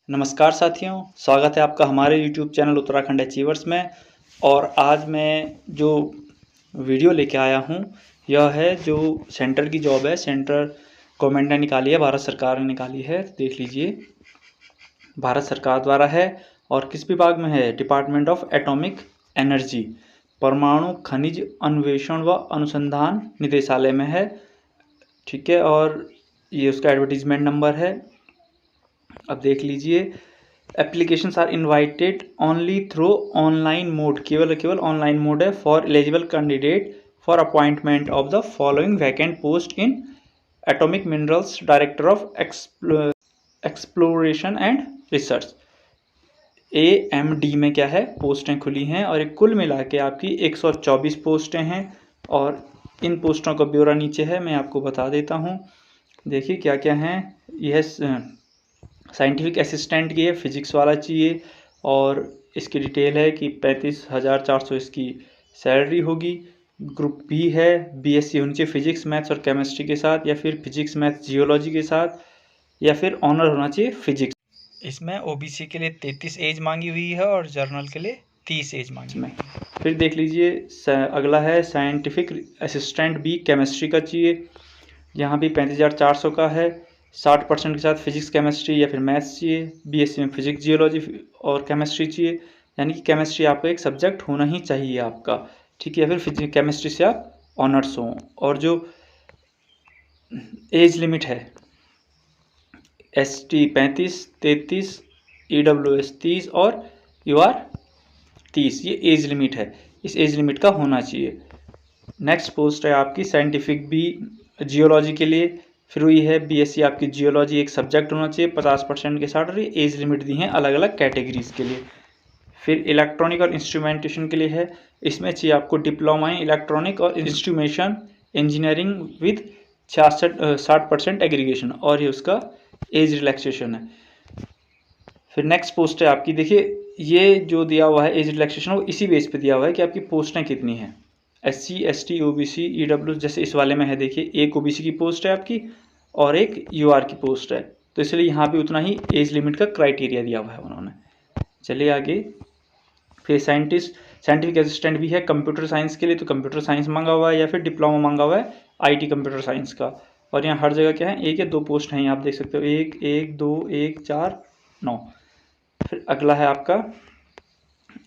नमस्कार साथियों, स्वागत है आपका हमारे YouTube चैनल उत्तराखंड अचीवर्स में। और आज मैं जो वीडियो लेके आया हूँ यह है जो सेंटर की जॉब है, सेंट्रल गवर्नमेंट ने निकाली है, भारत सरकार ने निकाली है। देख लीजिए, भारत सरकार द्वारा है और किस विभाग में है? डिपार्टमेंट ऑफ एटॉमिक एनर्जी, परमाणु खनिज अन्वेषण व अनुसंधान निदेशालय में है। ठीक है, और ये उसका एडवर्टीजमेंट नंबर है। अब देख लीजिए, applications are invited only through online mode, केवल ऑनलाइन मोड है for eligible candidate for appointment of the following vacant post in atomic minerals, director of exploration and research. AMD में क्या है, पोस्टें खुली हैं और एक कुल मिला के आपकी 124 पोस्टें हैं। और इन पोस्टों का ब्यौरा नीचे है, मैं आपको बता देता हूँ। देखिए क्या क्या हैं। यह साइंटिफिक असिस्टेंट की है, फिजिक्स वाला चाहिए और इसकी डिटेल है कि 35,400 इसकी सैलरी होगी। ग्रुप बी है, BSc होनी चाहिए फिजिक्स मैथ्स और केमिस्ट्री के साथ, या फिर फिजिक्स मैथ्स जियोलॉजी के साथ, या फिर ऑनर होना चाहिए फिजिक्स। इसमें OBC के लिए 33 एज मांगी हुई है और जर्नल के लिए 30 एज मांगी हुई है। फिर देख लीजिए, अगला है साइंटिफिक असिस्टेंट बी, केमिस्ट्री का चाहिए। यहाँ भी 35,400 का है। 60% के साथ फिजिक्स केमिस्ट्री या फिर मैथ्स चाहिए। BSc में फिजिक्स जियोलॉजी और केमिस्ट्री चाहिए, यानी कि केमिस्ट्री आपको एक सब्जेक्ट होना ही चाहिए आपका। ठीक है, या फिर फिजिक्स केमिस्ट्री से आप ऑनर्स हों। और जो एज लिमिट है, ST 35, 33, EWS 30 और UR 30, ये एज लिमिट है। इस एज लिमिट का होना चाहिए। नेक्स्ट पोस्ट है आपकी साइंटिफिक बी, जियोलॉजी के लिए। फिर हुई है BSc आपकी जियोलॉजी, एक सब्जेक्ट होना चाहिए 50% के साथ, और ये एज लिमिट दी हैं अलग अलग कैटेगरीज के लिए। फिर इलेक्ट्रॉनिक और इंस्ट्रूमेंटेशन के लिए है, इसमें चाहिए आपको डिप्लोमा इन इलेक्ट्रॉनिक और इंस्ट्रूमेशन इंजीनियरिंग विद 60% एग्रीगेशन, और ये उसका एज रिलैक्सेशन है। फिर नेक्स्ट पोस्ट है आपकी, देखिए ये जो दिया हुआ है एज रिलैक्सेशन, वो इसी बेस पे दिया हुआ है कि आपकी पोस्टें कितनी हैं। SC, ST, OBC, EW, जैसे इस वाले में है, देखिए एक OBC की पोस्ट है आपकी और एक UR की पोस्ट है, तो इसलिए यहाँ पे उतना ही एज लिमिट का क्राइटेरिया दिया हुआ है उन्होंने। चलिए आगे। फिर साइंटिफिक असिस्टेंट भी है कंप्यूटर साइंस के लिए, तो कंप्यूटर साइंस मांगा हुआ है या फिर डिप्लोमा मांगा हुआ है IT कंप्यूटर साइंस का। और यहाँ हर जगह क्या है, एक या दो पोस्ट हैं, आप देख सकते हो, 1, 1, 2, 1, 4, 9। फिर अगला है आपका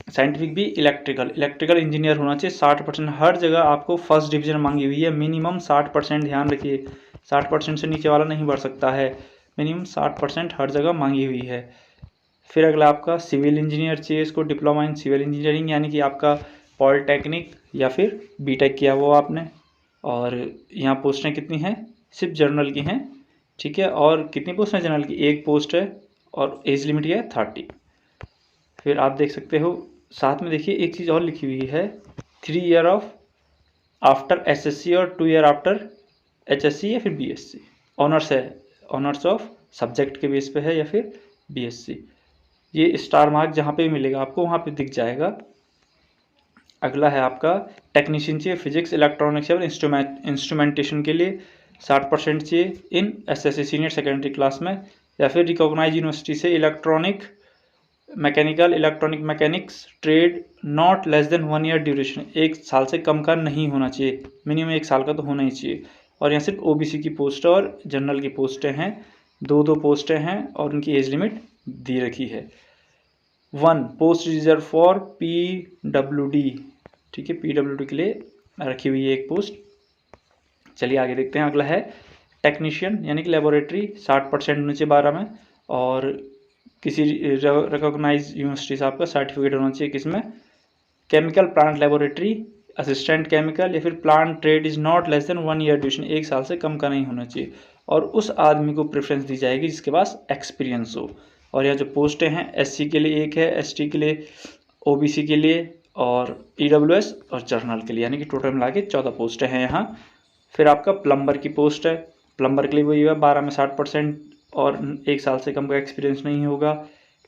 साइंटिफिक भी इलेक्ट्रिकल इंजीनियर होना चाहिए 60%। हर जगह आपको फर्स्ट डिवीजन मांगी हुई है, मिनिमम 60%, ध्यान रखिए 60% से नीचे वाला नहीं बढ़ सकता है, मिनिमम 60% हर जगह मांगी हुई है। फिर अगला आपका सिविल इंजीनियर चाहिए, इसको डिप्लोमा इन सिविल इंजीनियरिंग, यानी कि आपका पॉलिटेक्निक या फिर BTech किया हुआ आपने। और यहाँ पोस्टें कितनी हैं, सिर्फ जनरल की हैं। ठीक है, और कितनी पोस्ट हैं जनरल की, एक पोस्ट है और एज लिमिट है 30। फिर आप देख सकते हो साथ में, देखिए एक चीज़ और लिखी हुई है, 3 ईयर ऑफ आफ्टर SSC और 2 ईयर आफ्टर HSC या फिर BSc। ऑनर्स है, ऑनर्स ऑफ सब्जेक्ट के बेस पे है या फिर BSc। ये स्टार मार्क जहाँ पे मिलेगा आपको वहाँ पे दिख जाएगा। अगला है आपका टेक्नीशियन चाहिए फिजिक्स इलेक्ट्रॉनिक्स और इंस्ट्रूमेंटेशन के लिए, 60% चाहिए इन SSC सीनियर सेकेंडरी क्लास में, या फिर रिकॉग्नाइज यूनिवर्सिटी से electronic electronic mechanics trade, not less than 1 year duration, 1 साल से कम का नहीं होना चाहिए, मिनिमम 1 साल का तो होना ही चाहिए। और यहाँ सिर्फ OBC की पोस्ट और जनरल की पोस्टें हैं, दो पोस्टें हैं और उनकी एज लिमिट दी रखी है। 1 पोस्ट रिजर्व फॉर PWD, ठीक है, PWD के लिए रखी हुई है एक पोस्ट। चलिए आगे देखते हैं। अगला है टेक्नीशियन यानी कि लेबोरेटरी, 60% होना चाहिए 12 में, और किसी रिकॉग्नाइज यूनिवर्सिटी से आपका सर्टिफिकेट होना चाहिए, किसमें, chemical plant laboratory assistant chemical, या फिर plant trade is not less than 1 year duration, 1 साल से कम का नहीं होना चाहिए, और उस आदमी को प्रेफरेंस दी जाएगी जिसके पास एक्सपीरियंस हो। और यह जो पोस्टें हैं, SC के लिए 1 है, ST के लिए, OBC के लिए और EWS और जर्नल के लिए, यानी कि टोटल मिला के 14 पोस्टें हैं यहाँ। फिर आपका प्लम्बर की पोस्ट है, प्लम्बर के लिए वही है 12 में 60% और 1 साल से कम का एक्सपीरियंस नहीं होगा।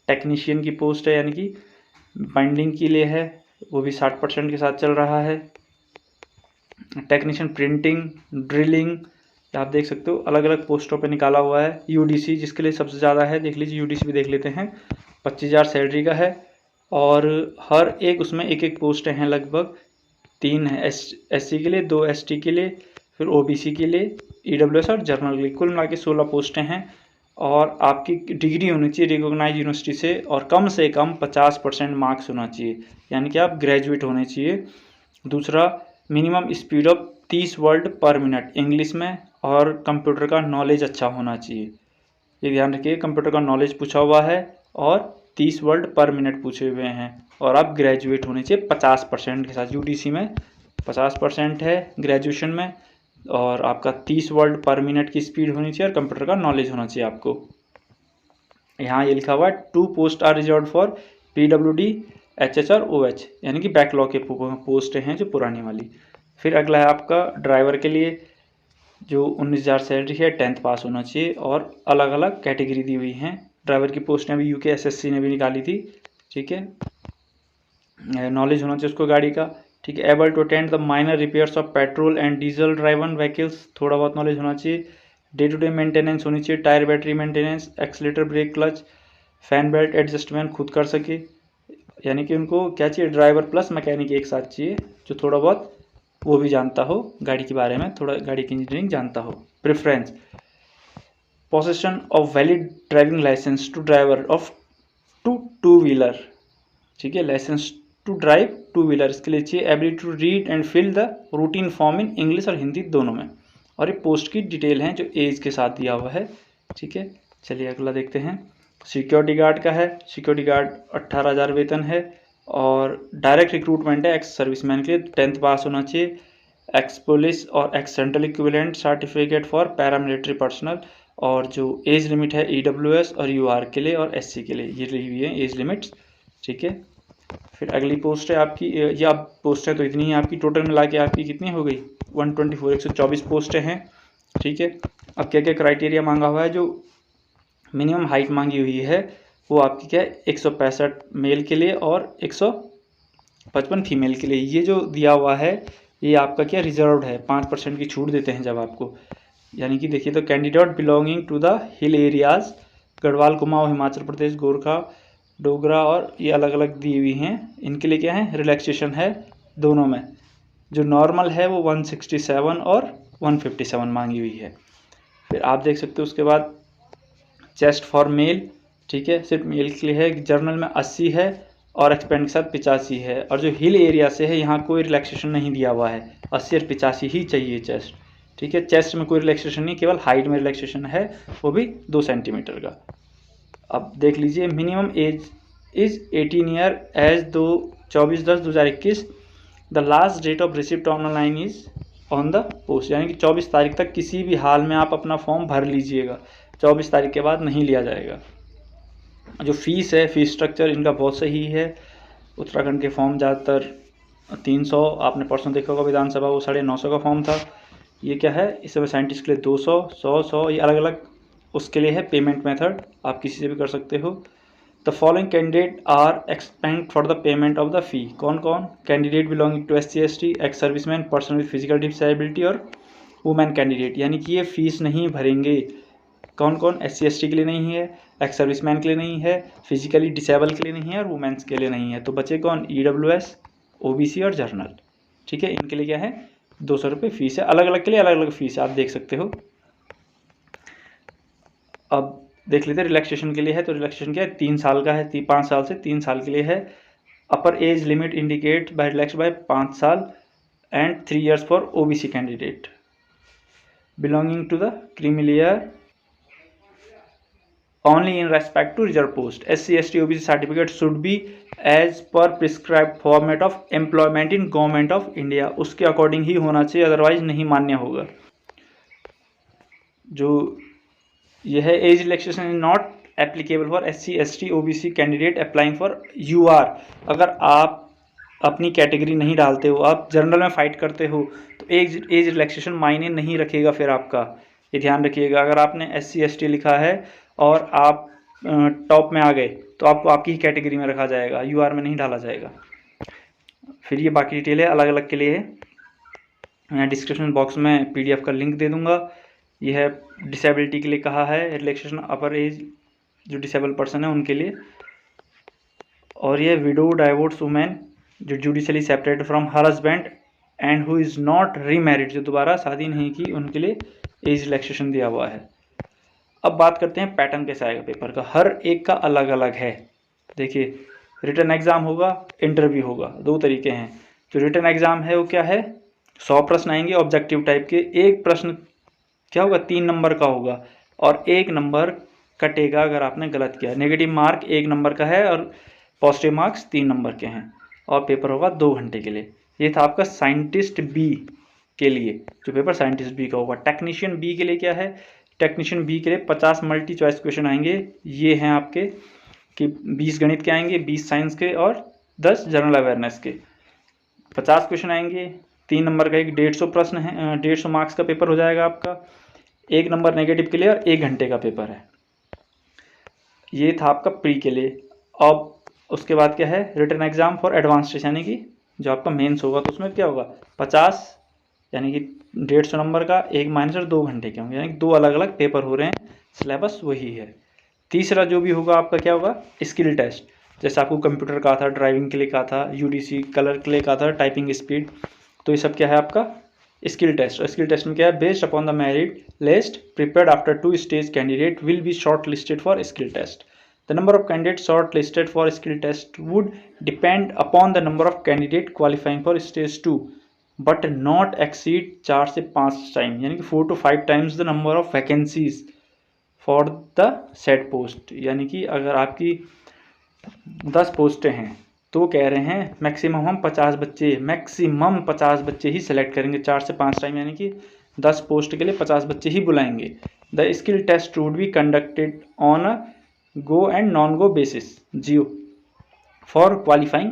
टेक्नीशियन की पोस्ट है, यानी कि बाइंडिंग के लिए है, वो भी 60% के साथ चल रहा है। टेक्नीशियन प्रिंटिंग, ड्रिलिंग, आप देख सकते हो अलग अलग पोस्टों पे निकाला हुआ है। यूडीसी जिसके लिए सबसे ज़्यादा है, देख लीजिए यूडीसी भी देख लेते हैं, 25,000 सैलरी का है। और हर एक उसमें एक एक पोस्ट हैं, लगभग 3 है एससी के लिए, 2 एसटी के लिए, फिर ओबीसी के लिए, ईडब्ल्यूएस और जर्नल के लिए। कुल मिला के 16 पोस्टें हैं। और आपकी डिग्री होनी चाहिए रिकॉग्नाइज यूनिवर्सिटी से कम 50% मार्क्स होना चाहिए, यानी कि आप ग्रेजुएट होने चाहिए। दूसरा, मिनिमम स्पीड ऑफ 30 वर्ड पर मिनट इंग्लिश में, और कंप्यूटर का नॉलेज अच्छा होना चाहिए। ये ध्यान रखिए, कंप्यूटर का नॉलेज पूछा हुआ है और 30 वर्ड पर मिनट पूछे हुए हैं, और आप ग्रेजुएट होने चाहिए 50% के साथ। यूडीसी में 50% है ग्रेजुएशन में, और आपका 30 वर्ड पर मिनट की स्पीड होनी चाहिए और कंप्यूटर का नॉलेज होना चाहिए आपको। यहाँ ये लिखा हुआ है 2 post are reserve for PWD, HH और ओएच, यानी कि बैकलॉग के पोस्ट हैं जो पुरानी वाली। फिर अगला है आपका ड्राइवर के लिए, जो 19,000 सैलरी है, 10th पास होना चाहिए, और अलग अलग कैटेगरी दी हुई हैं। ड्राइवर की पोस्ट ने भी यूके एसएससी ने भी निकाली थी, ठीक है। नॉलेज होना चाहिए उसको गाड़ी का, ठीक है। Able to attend the minor repairs of petrol and diesel driven vehicles, थोड़ा बहुत नॉलेज होना चाहिए। डे टू डे मेंटेनेंस होनी चाहिए, tyre battery maintenance, accelerator break clutch fan belt adjustment खुद कर सके, यानी कि उनको क्या चाहिए, ड्राइवर प्लस मैकेनिक एक साथ चाहिए, जो थोड़ा बहुत वो भी जानता हो गाड़ी के बारे में, थोड़ा गाड़ी की इंजीनियरिंग जानता हो। Preference, possession of valid driving licence to driver of two wheeler, ठीक है, licence to drive two wheeler, इसके लिए चाहिए ability to read and fill the routine form in English और हिंदी दोनों में। और ये पोस्ट की डिटेल हैं जो एज के साथ दिया हुआ है, ठीक है। चलिए अगला देखते हैं। सिक्योरिटी गार्ड का है, सिक्योरिटी गार्ड 18,000 वेतन है, और डायरेक्ट रिक्रूटमेंट है एक्स सर्विसमैन के लिए, 10th पास होना चाहिए। एक्स पुलिस और x central equivalent certificate for paramilitary personal, और जो एज लिमिट है ईडब्ल्यूएस और यूआर के लिए और एससी के लिए, ये रही हुई है एज लिमिट्स, ठीक है। फिर अगली पोस्ट है आपकी, ये आप पोस्ट है तो इतनी ही आपकी, टोटल मिला के आपकी कितनी हो गई 124, 124 पोस्टें हैं, ठीक है। अब क्या क्या क्राइटेरिया मांगा हुआ है, जो मिनिमम हाइट मांगी हुई है वो आपकी क्या है 165 मेल के लिए और 155 फीमेल के लिए। ये जो दिया हुआ है ये आपका क्या रिजर्व्ड है, 5% की छूट देते हैं जब आपको, यानी कि देखिए तो candidate belonging to the hill areas, Garhwal, Kumaon, Himachal Pradesh, Gorkha, Dogra, और ये अलग अलग दी हुई हैं, इनके लिए क्या है रिलैक्सेशन है दोनों में। जो नॉर्मल है वो 167 और 157 मांगी हुई है। फिर आप देख सकते हो उसके बाद चेस्ट फॉर मेल, ठीक है, सिर्फ मेल के लिए है। जर्नल में 80 है और एक्सपेंड के साथ 85 है, और जो हिल एरिया से है यहाँ कोई रिलैक्सेशन नहीं दिया हुआ है, 80 और 85 ही चाहिए चेस्ट, ठीक है। चेस्ट में कोई रिलैक्सेशन नहीं, केवल हाइट में रिलैक्सेशन है, वो भी 2 सेंटीमीटर का। अब देख लीजिए, minimum age is 18 year age 24/10/2021, the last date of receipt online is on the post, यानी कि 24 तारीख तक किसी भी हाल में आप अपना फॉर्म भर लीजिएगा, 24 तारीख के बाद नहीं लिया जाएगा। जो फीस है, फीस स्ट्रक्चर इनका बहुत सही है। उत्तराखंड के फॉर्म ज़्यादातर 300, आपने परसों देखा होगा विधानसभा वो 950 का फॉर्म था। ये क्या है, इस समय साइंटिस्ट के लिए 200, 100, ये अलग अलग उसके लिए है। पेमेंट मेथड आप किसी से भी कर सकते हो। The following candidate are expend for the payment of the fee, कौन कौन, candidate belonging to SC ST, ex serviceman, person with physical disability और वुमेन कैंडिडेट, यानी कि ये फीस नहीं भरेंगे। कौन कौन, SC ST के लिए नहीं है, एक्स सर्विसमैन के लिए नहीं है, फिजिकली डिसेबल के लिए नहीं है, और वुमेन्स के लिए नहीं है। तो बचे कौन, EWS, OBC और जर्नल, ठीक है। इनके लिए क्या है 200 रुपये फीस है, अलग अलग के लिए अलग अलग फीस है, आप देख सकते हो। अब देख लेते हैं रिलैक्सेशन के लिए है, तो रिलैक्सेशन क्या है 3 साल का है, 5 साल से 3 साल के लिए है। Upper age limit indicate by relax by 5 साल and 3 years for OBC candidate belonging to the creamy layer only in respect to reserve post. SC ST OBC certificate should be as per prescribed format of employment in government of India, उसके according ही होना चाहिए, otherwise नहीं मान्य होगा। जो यह है age relaxation is not applicable for SC ST OBC candidate applying for UR, अगर आप अपनी कैटेगरी नहीं डालते हो, आप जनरल में फाइट करते हो, तो एज रिलैक्सेशन मायने नहीं रखेगा फिर आपका, ये ध्यान रखिएगा। अगर आपने SC ST लिखा है और आप टॉप में आ गए तो आपको आपकी ही कैटेगरी में रखा जाएगा, UR में नहीं डाला जाएगा। फिर ये बाकी डिटेल है अलग अलग के लिए है, मैं डिस्क्रिप्शन बॉक्स में PDF का लिंक दे दूंगा, ये है डिसेबिलिटी के लिए कहा है, रिलैक्सेशन अपर एज जो डिसेबल पर्सन है उनके लिए। और ये विडो डाइवोर्स वुमेन जो judicially separated from her husband and who is not remarried, जो दोबारा शादी नहीं की, उनके लिए एज रिलैक्सेशन दिया हुआ है। अब बात करते हैं पैटर्न कैसा आएगा पेपर का, हर एक का अलग अलग है। देखिए रिटन एग्जाम होगा, इंटरव्यू होगा, दो तरीके हैं। जो रिटन एग्जाम है वो क्या है, 100 प्रश्न आएंगे ऑब्जेक्टिव टाइप के। एक प्रश्न क्या होगा, 3 नंबर का होगा और 1 नंबर कटेगा अगर आपने गलत किया। नेगेटिव मार्क 1 नंबर का है और पॉजिटिव मार्क्स 3 नंबर के हैं। और पेपर होगा 2 घंटे के लिए। ये था आपका साइंटिस्ट बी के लिए, जो पेपर साइंटिस्ट बी का होगा। टेक्नीशियन बी के लिए क्या है, टेक्नीशियन बी के लिए 50 मल्टी चॉइस क्वेश्चन आएंगे। ये हैं आपके कि 20 गणित के आएंगे, 20 साइंस के और 10 जनरल अवेयरनेस के। 50 क्वेश्चन आएंगे, 3 नंबर का एक 150 प्रश्न है, 150 मार्क्स का पेपर हो जाएगा आपका। 1 नंबर नेगेटिव के लिए और 1 घंटे का पेपर है। ये था आपका प्री के लिए। अब उसके बाद क्या है, written exam for advance test, यानी कि जो आपका मेंस होगा तो उसमें क्या होगा, 50 यानी कि 150 नंबर का, 1 माइनस और 2 घंटे के होंगे, यानी कि 2 अलग अलग पेपर हो रहे हैं, सिलेबस वही है। तीसरा जो भी होगा आपका क्या होगा, स्किल टेस्ट। जैसे आपको कंप्यूटर का था, ड्राइविंग के लिए का था, यूडीसी कलर के लिए का था, टाइपिंग स्पीड, तो ये सब क्या है आपका स्किल टेस्ट। और स्किल टेस्ट में क्या है, based upon the merit list prepared after 2 stage candidate will be shortlisted for skill test. The number of candidates shortlisted for skill test would depend upon the number of candidates qualifying for stage 2, but not exceed 4 से 5 time, यानी कि 4 to 5 times the number of vacancies for the said post। यानी कि अगर आपकी 10 पोस्टें हैं तो कह रहे हैं मैक्सिमम हम 50 बच्चे ही सेलेक्ट करेंगे 4 से 5 टाइम, यानी कि 10 पोस्ट के लिए 50 बच्चे ही बुलाएंगे। The skill test would be conducted on a go and non go basis जियो फॉर क्वालिफाइंग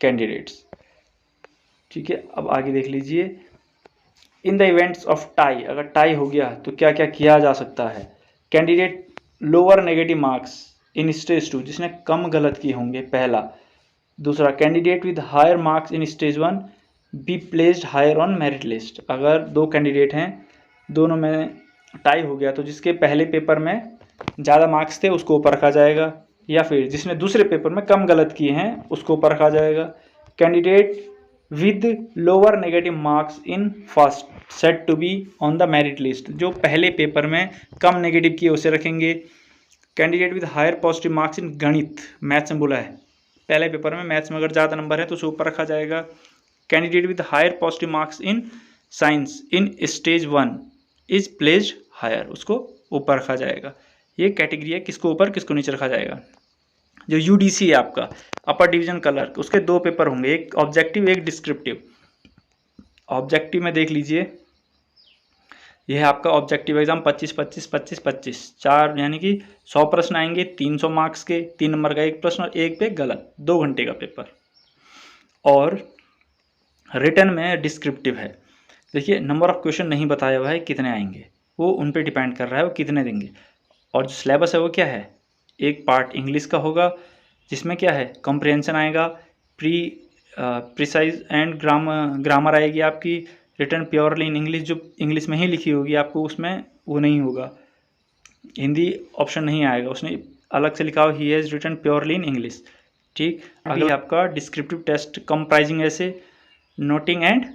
कैंडिडेट्स। ठीक है, अब आगे देख लीजिए। In the events of tie, अगर टाई हो गया तो क्या क्या किया जा सकता है। Candidate lower negative marks in stage 2, जिसने कम गलत किए होंगे, पहला। दूसरा, candidate with higher marks in stage 1 be placed higher on merit list. अगर 2 कैंडिडेट हैं, दोनों में टाई हो गया तो जिसके पहले पेपर में ज़्यादा मार्क्स थे उसको ऊपर रखा जाएगा, या फिर जिसने दूसरे पेपर में कम गलत किए हैं उसको ऊपर रखा जाएगा। Candidate with lower negative marks in first set to be on the merit list, जो पहले पेपर में कम नेगेटिव किए उसे रखेंगे। Candidate with higher positive marks in गणित, मैथ्स में बोला है, पहले पेपर में मैथ्स में अगर ज़्यादा नंबर है तो उसे ऊपर रखा जाएगा। Candidate with higher positive marks in science in stage 1 is placed higher, उसको ऊपर रखा जाएगा। ये कैटेगरी है, किसको ऊपर किसको नीचे रखा जाएगा। जो यूडीसी है आपका अपर डिवीजन कलर, उसके 2 पेपर होंगे, एक ऑब्जेक्टिव एक डिस्क्रिप्टिव। ऑब्जेक्टिव में देख लीजिए, यह है आपका ऑब्जेक्टिव एग्जाम 25 25 25 25 4, यानी कि 100 प्रश्न आएंगे, 300 मार्क्स के, 3 नंबर का एक प्रश्न और एक पे गलत, 2 घंटे का पेपर। और रिटन में डिस्क्रिप्टिव है, देखिए नंबर ऑफ क्वेश्चन नहीं बताया हुआ है कितने आएंगे, वो उन पे डिपेंड कर रहा है वो कितने देंगे। और जो सिलेबस है वो क्या है, एक पार्ट इंग्लिश का होगा जिसमें क्या है कॉम्प्रिहेंशन आएगा, प्रिसाइज एंड ग्रामर आएगी आपकी, रिटन प्योरली इन इंग्लिश, जो इंग्लिश में ही लिखी होगी आपको उसमें वो नहीं होगा, हिंदी ऑप्शन नहीं आएगा, उसने अलग से लिखा हो ही has written purely in English. ठीक, अभी आपका descriptive test comprising essay noting and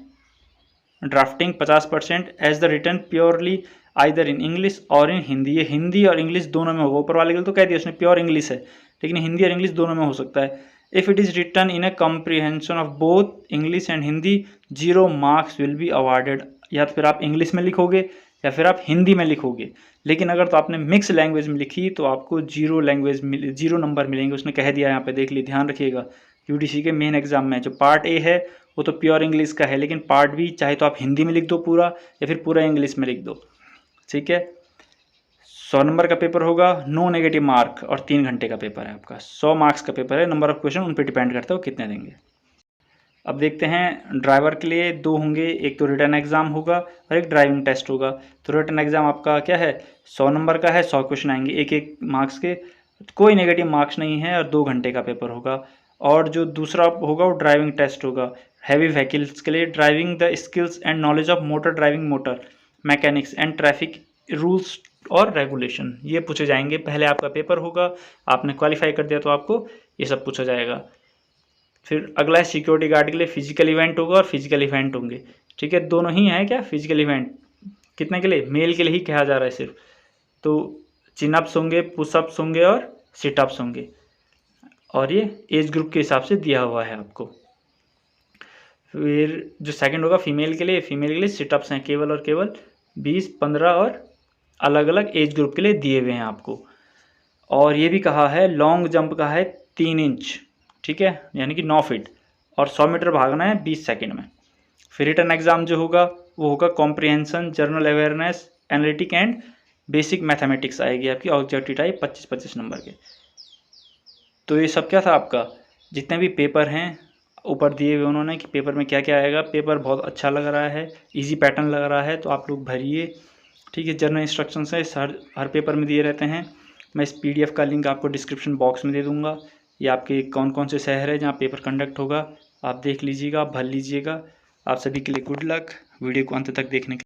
drafting 50% as the written purely either in English और इन हिंदी। ये हिंदी और इंग्लिश दोनों में होगा, ऊपर वाले के लिए तो कह दिया उसने प्योर इंग्लिश है, लेकिन हिंदी और इंग्लिश दोनों में हो सकता है। If it is written in a comprehension of both English and Hindi 0 marks will be awarded. या तो फिर आप इंग्लिश में लिखोगे या फिर आप हिंदी में लिखोगे, लेकिन अगर तो आपने मिक्स लैंग्वेज में लिखी तो आपको 0 नंबर मिलेंगे, उसने कह दिया यहाँ पे, देख लीजिए, ध्यान रखिएगा। यूडीसी के मेन एग्जाम में जो पार्ट ए है वो तो प्योर इंग्लिश का है, लेकिन पार्ट बी चाहे तो आप हिंदी में लिख दो पूरा या फिर पूरा इंग्लिश में लिख दो। ठीक है, 100 नंबर का पेपर होगा, नो नेगेटिव मार्क और 3 घंटे का पेपर है आपका। 100 मार्क्स का पेपर है, नंबर ऑफ क्वेश्चन उन पर डिपेंड करता है वो कितने देंगे। अब देखते हैं ड्राइवर के लिए 2 होंगे, एक तो रिटन एग्जाम होगा और एक ड्राइविंग टेस्ट होगा। तो रिटन एग्जाम आपका क्या है, 100 नंबर का है, 100 क्वेश्चन आएंगे एक एक मार्क्स के, कोई नेगेटिव मार्क्स नहीं है और 2 घंटे का पेपर होगा। और जो दूसरा होगा वो ड्राइविंग टेस्ट होगा, हैवी व्हीकल्स के लिए driving the skills and knowledge of motor driving, motor mechanics and traffic rules और रेगुलेशन ये पूछे जाएंगे। पहले आपका पेपर होगा, आपने क्वालिफाई कर दिया तो आपको ये सब पूछा जाएगा। फिर अगला है सिक्योरिटी गार्ड के लिए फिजिकल इवेंट होगा और फिजिकल इवेंट होंगे, ठीक है, दोनों ही हैं क्या फिजिकल इवेंट। कितने के लिए, मेल के लिए ही कहा जा रहा है सिर्फ। तो चिनअप्स होंगे, पुशअप्स होंगे और सिटअप्स होंगे, और ये एज ग्रुप के हिसाब से दिया हुआ है आपको। फिर जो सेकंड होगा फीमेल के लिए सिटअप्स हैं केवल और केवल 20, 15 और अलग अलग एज ग्रुप के लिए दिए हुए हैं आपको। और ये भी कहा है लॉन्ग जंप का है 3 इंच, ठीक है, यानी कि 9 फीट, और 100 मीटर भागना है 20 सेकंड में। फिर रिटन एग्जाम जो होगा वो होगा comprehension, general awareness, analytic and basic mathematics आएगी आपकी, ऑब्जेक्टिव टाइप 25-25 नंबर के। तो ये सब क्या था आपका, जितने भी पेपर हैं ऊपर दिए हुए उन्होंने कि पेपर में क्या क्या आएगा। पेपर बहुत अच्छा लग रहा है, इजी पैटर्न लग रहा है, तो आप लोग भरिए, ठीक है। जनरल इंस्ट्रक्शन है हर पेपर में दिए रहते हैं। मैं इस PDF का लिंक आपको डिस्क्रिप्शन बॉक्स में दे दूंगा। ये आपके कौन कौन से शहर है जहाँ पेपर कंडक्ट होगा, आप देख लीजिएगा, आप भर लीजिएगा। आप सभी के लिए गुड लक। वीडियो को अंत तक देखने के